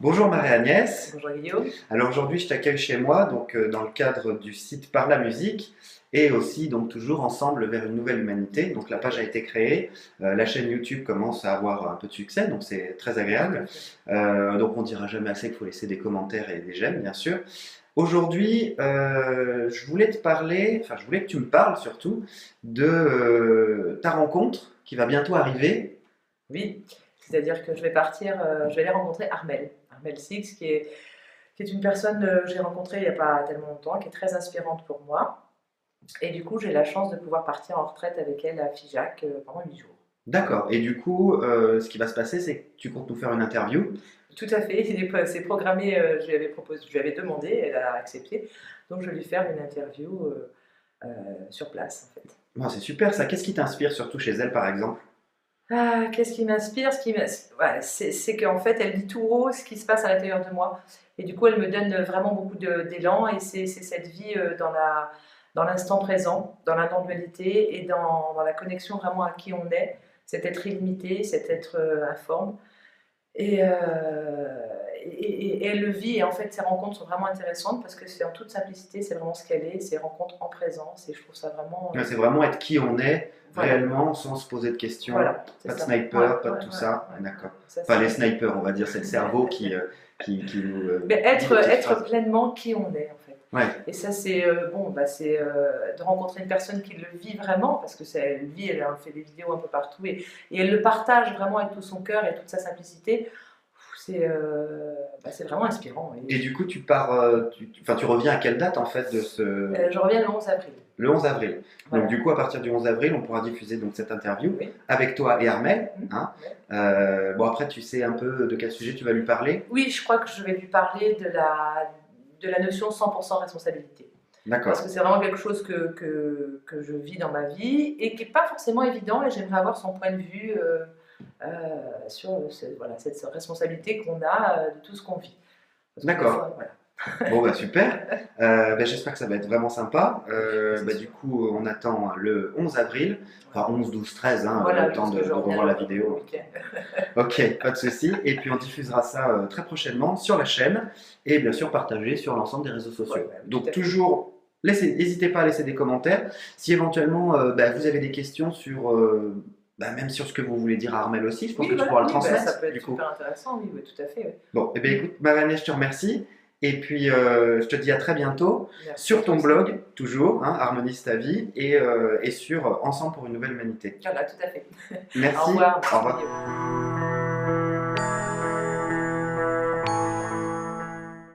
Bonjour Marie-Agnès. Bonjour Guillaume. Alors aujourd'hui je t'accueille chez moi dans le cadre du site Par la musique et aussi donc toujours ensemble vers une nouvelle humanité. Donc la page a été créée, la chaîne YouTube commence à avoir un peu de succès donc c'est très agréable. Donc on dira jamais assez qu'il faut laisser des commentaires et des j'aime bien sûr. Aujourd'hui je voulais te parler, enfin je voulais que tu me parles surtout de ta rencontre qui va bientôt arriver. Oui, c'est-à-dire que je vais partir, je vais aller rencontrer Armel Six, qui est une personne que j'ai rencontrée il n'y a pas tellement longtemps, qui est très inspirante pour moi. Et du coup, j'ai la chance de pouvoir partir en retraite avec elle à Figeac pendant 8 jours. D'accord. Et du coup, ce qui va se passer, c'est que tu comptes nous faire une interview. Tout à fait, c'est programmé, je lui avais demandé, elle a accepté. Donc je vais lui faire une interview sur place en fait. Bon, c'est super ça. Qu'est-ce qui t'inspire surtout chez elle, par exemple? Ah, qu'est-ce qui m'inspire? Ouais, c'est qu'en fait, elle dit tout haut ce qui se passe à l'intérieur de moi. Et du coup, elle me donne vraiment beaucoup d'élan. Et c'est cette vie dans l'instant présent, dans la non-dualité et dans la connexion vraiment à qui on est, cet être illimité, cet être informe. Et, et elle le vit. Et en fait, ces rencontres sont vraiment intéressantes parce que c'est en toute simplicité, c'est vraiment ce qu'elle est, ces rencontres en présence. Et je trouve ça vraiment. Ouais, c'est vraiment être qui on est Voilà. réellement sans se poser de questions. Voilà, Pas de ça. sniper, Ouais, pas de ouais, tout ouais, ça. ouais. D'accord. Ça, Pas les snipers, on va dire. C'est le cerveau qui nous mais dit des petites être phrases. pleinement qui on est en fait. Ouais, Et ça c'est c'est de rencontrer une personne qui le vit vraiment parce que elle vit, elle fait des vidéos un peu partout et elle le partage vraiment avec tout son cœur et toute sa simplicité. C'est vraiment inspirant. et du coup, tu pars, enfin, tu reviens à quelle date en fait de ce... Je reviens le 11 avril. Le 11 avril. Voilà. Donc du coup, à partir du 11 avril, on pourra diffuser donc cette interview Oui. avec toi et Armel. Hein. Ouais. Bon, après, tu sais un peu de quel sujet tu vas lui parler. Oui, je crois que je vais lui parler de la notion 100% responsabilité. D'accord. Parce que c'est vraiment quelque chose que je vis dans ma vie et qui n'est pas forcément évident et j'aimerais avoir son point de vue sur cette responsabilité qu'on a de tout ce qu'on vit. D'accord. Voilà. Bon, bah super. J'espère que ça va être vraiment sympa. Du coup, on attend le 11 avril, enfin 11, 12, 13, hein, Voilà, le temps de revoir la vidéo. Ok, pas de souci. Et puis on diffusera ça très prochainement sur la chaîne et bien sûr partagé sur l'ensemble des réseaux sociaux. Ouais, Donc toujours, n'hésitez pas à laisser des commentaires. Si éventuellement vous avez des questions sur, même sur ce que vous voulez dire à Armel aussi, je pense que tu pourras le transmettre. Ça peut être du coup. super intéressant, oui, tout à fait. Oui. Bon, écoute, Marie-Agnès, je te remercie. Et puis, je te dis à très bientôt. Merci sur ton blog, toujours, hein, Harmonise ta vie, et sur Ensemble pour une nouvelle humanité. Voilà, tout à fait. Merci. Au revoir. Au revoir.